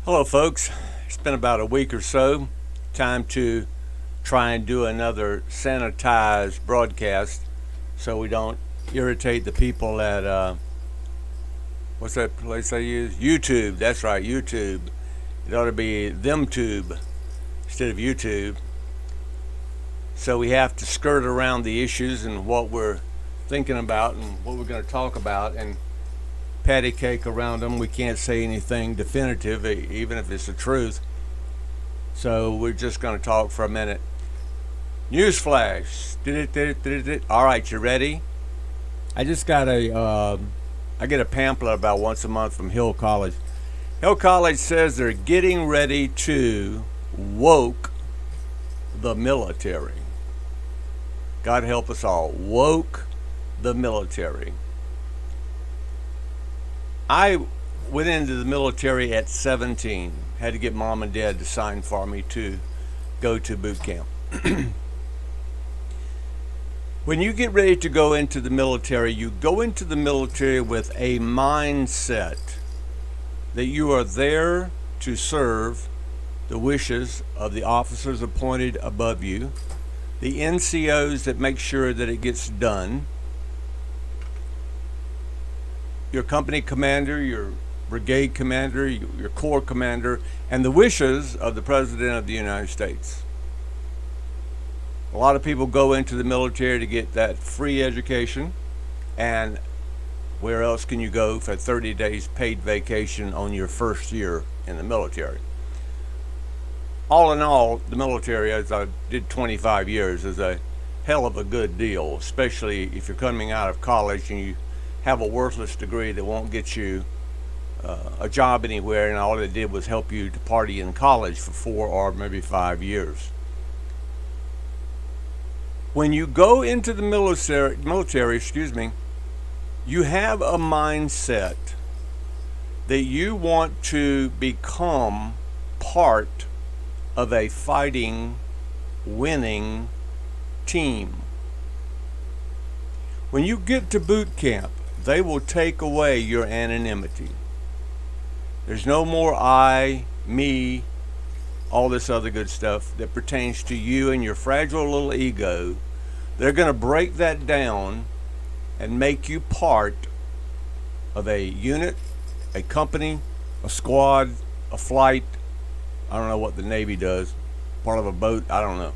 Hello, folks. It's been about a week or so. Time to try and do another sanitized broadcast so we don't irritate the people at, what's that place I use? YouTube. That's right, YouTube. It ought to be ThemTube instead of YouTube. So we have to skirt around the issues and what we're thinking about and what we're going to talk about and patty cake around them. We can't say anything definitive, even if it's the truth. So we're just going to talk for a minute. Newsflash. All right, you ready? I just got I get a pamphlet about once a month from Hill College. Hill College says they're getting ready to woke the military. God help us all. Woke the military. I went into the military at 17. Had to get mom and dad to sign for me to go to boot camp. When you get ready to go into the military, you go into the military with a mindset that you are there to serve the wishes of the officers appointed above you, the NCOs that make sure that it gets done, your company commander, your brigade commander, your corps commander, and the wishes of the President of the United States. A lot of people go into the military to get that free education, and where else can you go for 30 days paid vacation on your first year in the military? All in all, the military, as I did 25 years, is a hell of a good deal, especially if you're coming out of college and you have a worthless degree that won't get you a job anywhere, and all it did was help you to party in college for 4 or maybe 5 years. When you go into the military, you have a mindset that you want to become part of a fighting, winning team. When you get to boot camp, they will take away your anonymity. There's no more I, me, all this other good stuff that pertains to you and your fragile little ego. They're going to break that down and make you part of a unit, a company, a squad, a flight. I don't know what the Navy does. Part of a boat, I don't know.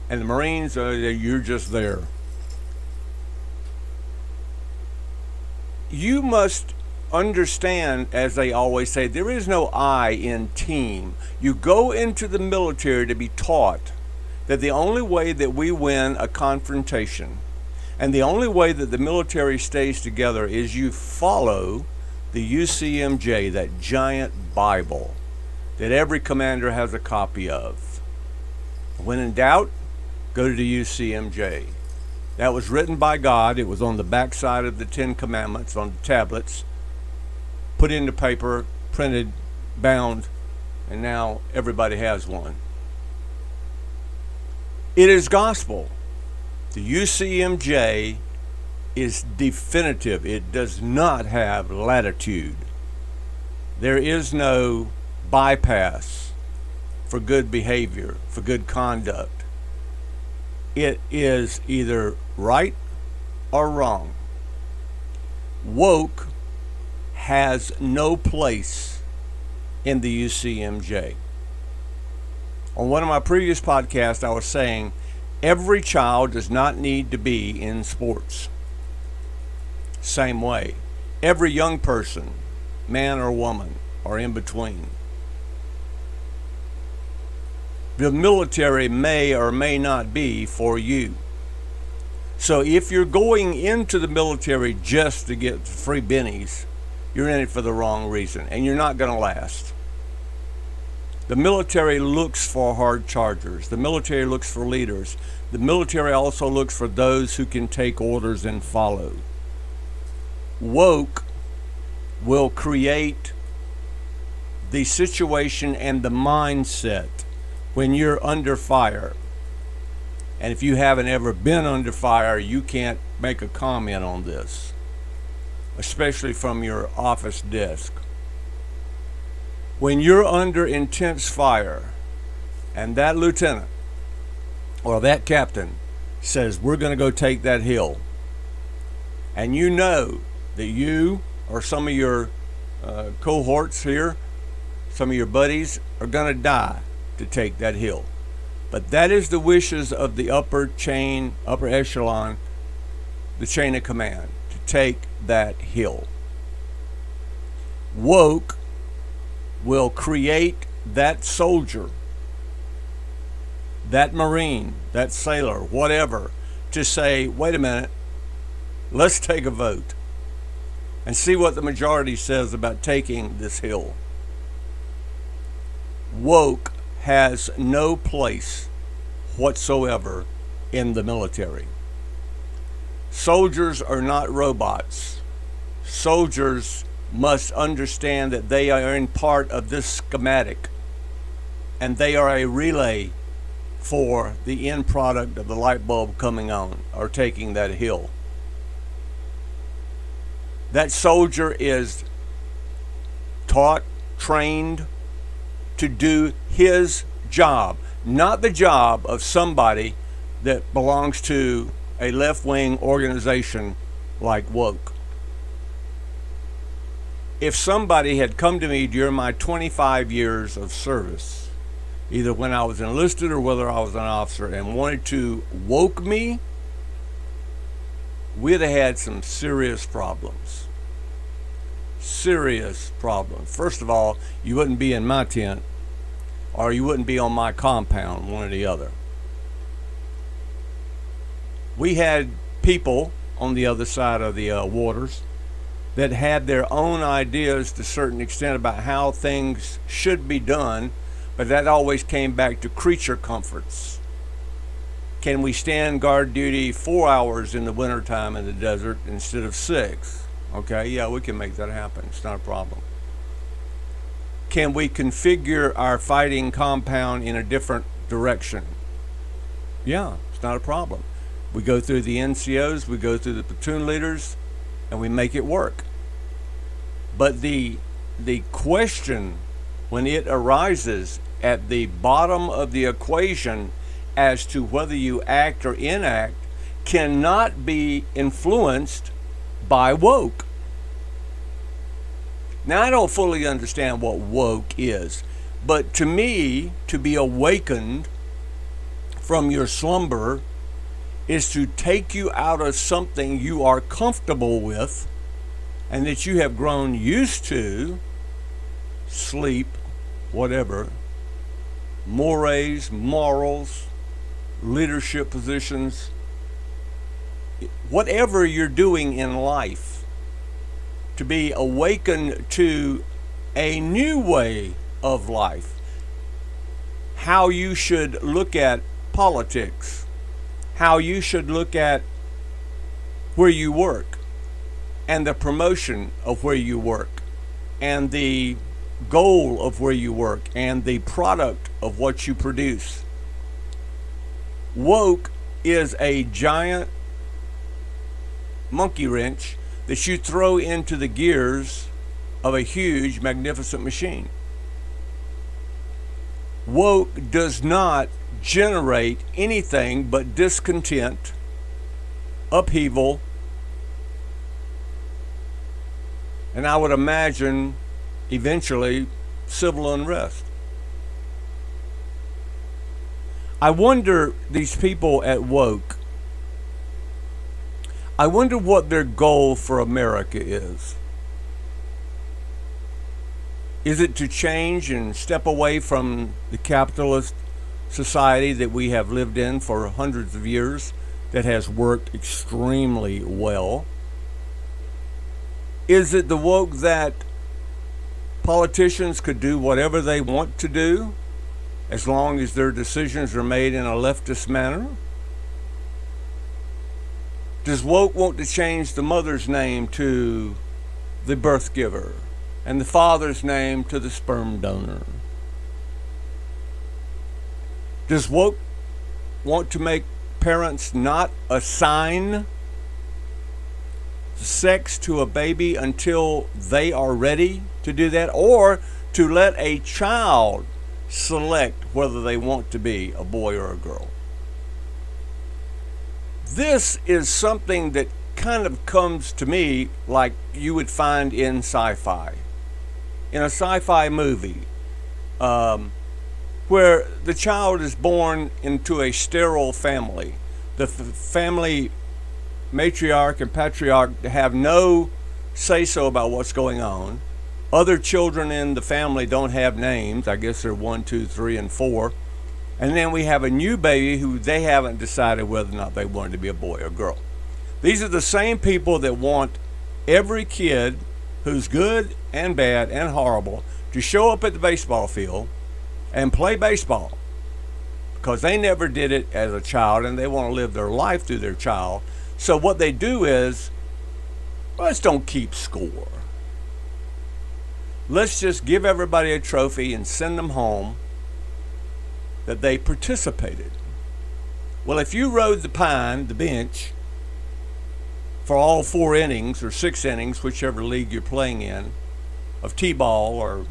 And the Marines, you're just there. You must understand, as they always say, there is no I in team. You go into the military to be taught that the only way that we win a confrontation and the only way that the military stays together is you follow the UCMJ, that giant Bible that every commander has a copy of. When in doubt, go to the UCMJ. That was written by God. It was on the backside of the 10 Commandments on the tablets, put into paper, printed, bound, and now everybody has one. It is gospel. The UCMJ is definitive. It does not have latitude. There is no bypass for good behavior, for good conduct. It is either right or wrong. Woke has no place in the UCMJ. On one of my previous podcasts, I was saying every child does not need to be in sports. Same way. Every young person, man or woman, or in between. The military may or may not be for you. So if you're going into the military just to get free bennies, you're in it for the wrong reason, and you're not going to last. The military looks for hard chargers. The military looks for leaders. The military also looks for those who can take orders and follow. Woke will create the situation and the mindset when you're under fire. And if you haven't ever been under fire, you can't make a comment on this, especially from your office desk. When you're under intense fire and that lieutenant or that captain says, we're going to go take that hill, and you know that you or some of your cohorts here, some of your buddies are going to die to take that hill. But that is the wishes of the upper echelon, the chain of command, to take that hill. Woke will create that soldier, that Marine, that sailor, whatever, to say, wait a minute, let's take a vote and see what the majority says about taking this hill. Woke has no place whatsoever in the military. Soldiers are not robots. Soldiers must understand that they are in part of this schematic, and they are a relay for the end product of the light bulb coming on or taking that hill. That soldier is taught, trained to do his job, not the job of somebody that belongs to a left-wing organization like Woke. If somebody had come to me during my 25 years of service, either when I was enlisted or whether I was an officer, and wanted to woke me, we'd have had some serious problems. Serious problems. First of all, you wouldn't be in my tent, or you wouldn't be on my compound, one or the other. We had people on the other side of the waters that had their own ideas to a certain extent about how things should be done, but that always came back to creature comforts. Can we stand guard duty 4 hours in the wintertime in the desert instead of 6? Okay, yeah, we can make that happen. It's not a problem. Can we configure our fighting compound in a different direction? Yeah, it's not a problem. We go through the NCOs, we go through the platoon leaders, and we make it work. But the question, when it arises at the bottom of the equation as to whether you act or enact, cannot be influenced by woke. Now, I don't fully understand what woke is, but to me, to be awakened from your slumber is to take you out of something you are comfortable with and that you have grown used to, sleep, whatever, mores, morals, leadership positions, whatever you're doing in life, to be awakened to a new way of life, how you should look at politics, how you should look at where you work and the promotion of where you work and the goal of where you work and the product of what you produce. Woke is a giant monkey wrench that you throw into the gears of a huge, magnificent machine. Woke does not generate anything but discontent, upheaval, and I would imagine eventually civil unrest. I wonder, these people at Woke, I wonder what their goal for America is. Is it to change and step away from the capitalist society that we have lived in for hundreds of years that has worked extremely well? Is it the woke that politicians could do whatever they want to do as long as their decisions are made in a leftist manner? Does woke want to change the mother's name to the birth giver and the father's name to the sperm donor? Does woke want to make parents not assign sex to a baby until they are ready to do that, or to let a child select whether they want to be a boy or a girl. This is something that kind of comes to me like you would find in sci-fi. In a sci-fi movie, where the child is born into a sterile family. The family matriarch and patriarch have no say-so about what's going on. Other children in the family don't have names. I guess they're 1, 2, 3, and 4. And then we have a new baby who they haven't decided whether or not they wanted to be a boy or girl. These are the same people that want every kid who's good and bad and horrible to show up at the baseball field and play baseball, because they never did it as a child and they want to live their life through their child. So what they do is, let's don't keep score. Let's just give everybody a trophy and send them home that they participated. Well, if you rode the bench, for all 4 innings or 6 innings, whichever league you're playing in, of T-ball or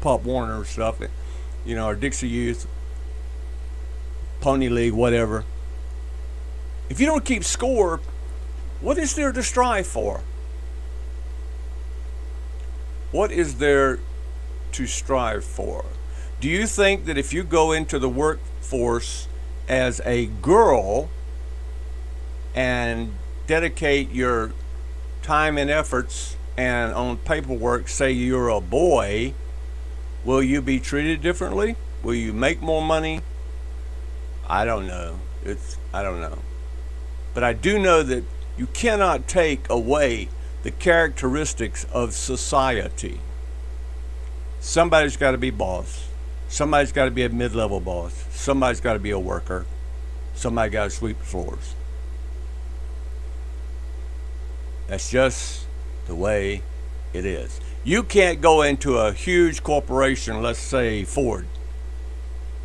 Pop Warner stuff, or Dixie Youth, Pony League, whatever. If you don't keep score, what is there to strive for? What is there to strive for? Do you think that if you go into the workforce as a girl and dedicate your time and efforts and on paperwork say you're a boy, will you be treated differently? Will you make more money? I don't know. I don't know. But I do know that you cannot take away the characteristics of society. Somebody's got to be boss. Somebody's got to be a mid-level boss. Somebody's got to be a worker. Somebody got to sweep the floors. That's just the way it is. You can't go into a huge corporation, let's say Ford,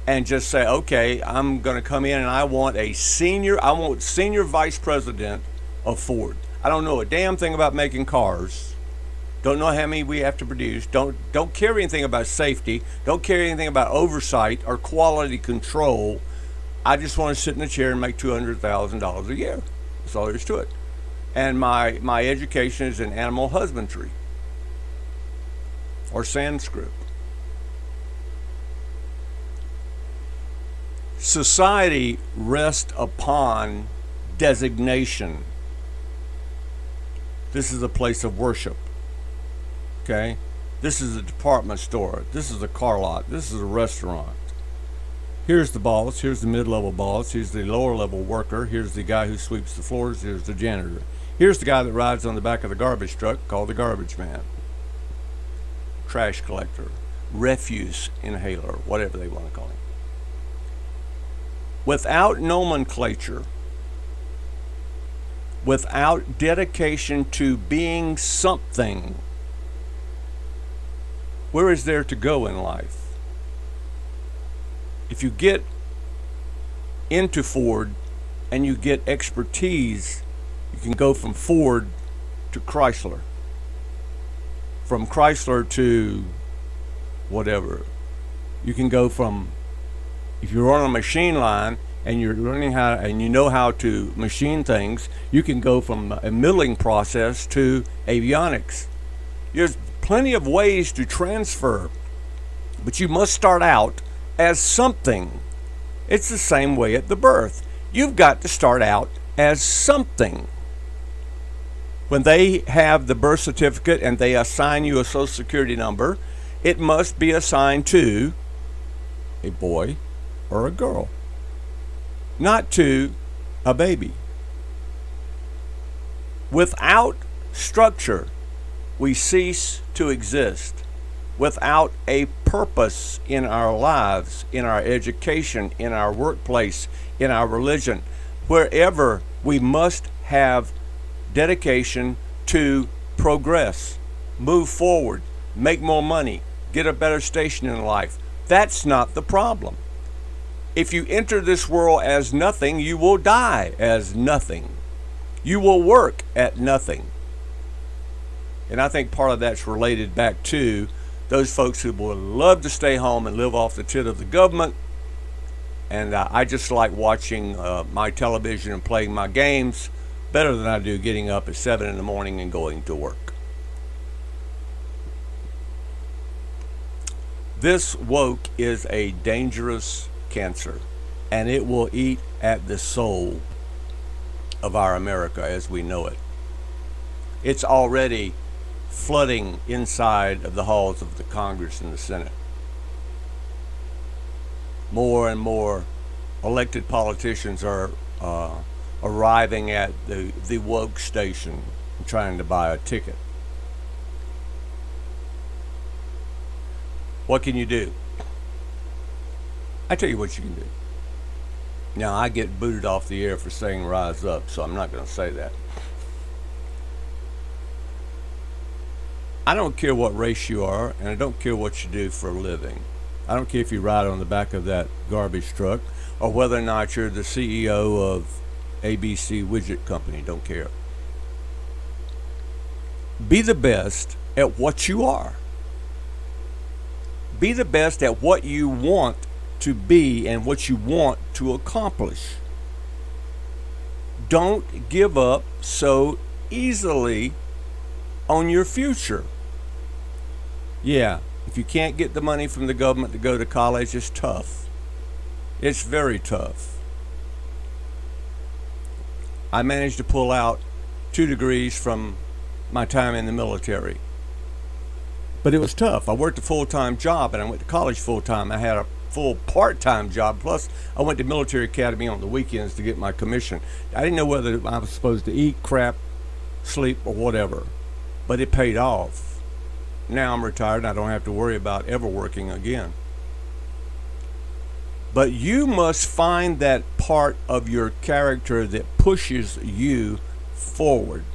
and just say, okay, I'm going to come in and I want senior vice president of Ford. I don't know a damn thing about making cars. Don't know how many we have to produce. Don't care anything about safety. Don't care anything about oversight or quality control. I just want to sit in a chair and make $200,000 a year. That's all there is to it. And my education is in animal husbandry or Sanskrit. Society rests upon designation. This is a place of worship. Okay? This is a department store. This is a car lot. This is a restaurant. Here's the boss. Here's the mid-level boss. Here's the lower-level worker. Here's the guy who sweeps the floors. Here's the janitor. Here's the guy that rides on the back of the garbage truck called the garbage man. Trash collector. Refuse inhaler. Whatever they want to call him. Without nomenclature, without dedication to being something, where is there to go in life? If you get into Ford and you get expertise, you can go from Ford to Chrysler. From Chrysler to whatever. You can go from, if you're on a machine line and you're learning how, and you know how to machine things, you can go from a milling process to avionics. There's plenty of ways to transfer, but you must start out as something. It's the same way at the birth. You've got to start out as something. When they have the birth certificate and they assign you a social security number, it must be assigned to a boy or a girl, not to a baby. Without structure, we cease to exist. Without a purpose in our lives, in our education, in our workplace, in our religion, wherever, we must have dedication to progress, move forward, make more money, get a better station in life. That's not the problem. If you enter this world as nothing, you will die as nothing. You will work at nothing. And I think part of that's related back to those folks who would love to stay home and live off the tit of the government. And I just like watching my television and playing my games better than I do getting up at 7 in the morning and going to work. This woke is a dangerous cancer, and it will eat at the soul of our America as we know it. It's already flooding inside of the halls of the Congress and the Senate. More and more elected politicians are arriving at the woke station and trying to buy a ticket. What can you do? I tell you what you can do. Now, I get booted off the air for saying rise up, so I'm not going to say that. I don't care what race you are, and I don't care what you do for a living. I don't care if you ride on the back of that garbage truck or whether or not you're the CEO of ABC Widget Company. Don't care. Be the best at what you are. Be the best at what you want to be and what you want to accomplish. Don't give up so easily on your future. Yeah, if you can't get the money from the government to go to college, it's tough. It's very tough. I managed to pull out 2 degrees from my time in the military. But it was tough. I worked a full-time job and I went to college full-time. I had a full part-time job. Plus, I went to military academy on the weekends to get my commission. I didn't know whether I was supposed to eat, crap, sleep, or whatever. But it paid off. Now I'm retired and I don't have to worry about ever working again. But you must find that part of your character that pushes you forward.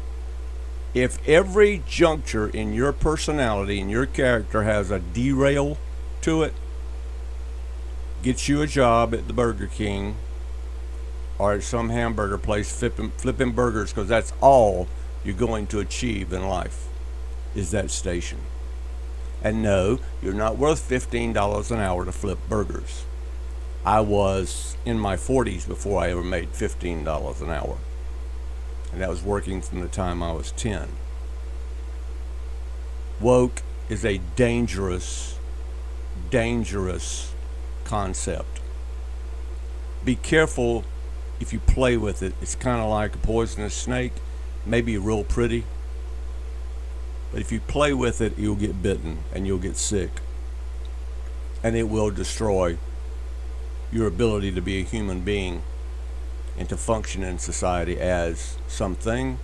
If every juncture in your personality and your character has a derail to it, get you a job at the Burger King or at some hamburger place flipping burgers, because that's all you're going to achieve in life is that station. And no, you're not worth $15 an hour to flip burgers. I was in my 40s before I ever made $15 an hour. And that was working from the time I was 10. Woke is a dangerous, dangerous concept. Be careful if you play with it. It's kind of like a poisonous snake. Maybe real pretty. But if you play with it, you'll get bitten and you'll get sick. And it will destroy your ability to be a human being and to function in society as something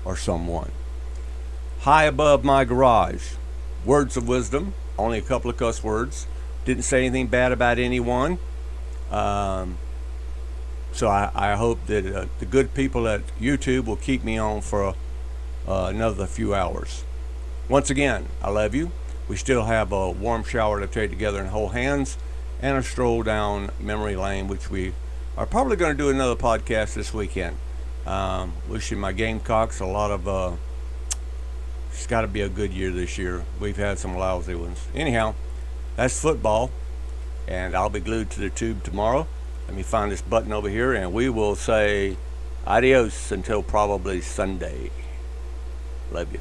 or someone. High above my garage, words of wisdom, only a couple of cuss words. Didn't say anything bad about anyone. So I hope that the good people at YouTube will keep me on for another few hours. Once again, I love you. We still have a warm shower to take together and hold hands, and a stroll down memory lane, which we are probably going to do another podcast this weekend. Wishing my Gamecocks a lot of, it's got to be a good year this year. We've had some lousy ones. Anyhow, that's football, and I'll be glued to the tube tomorrow. Let me find this button over here, and we will say adios until probably Sunday. Love you.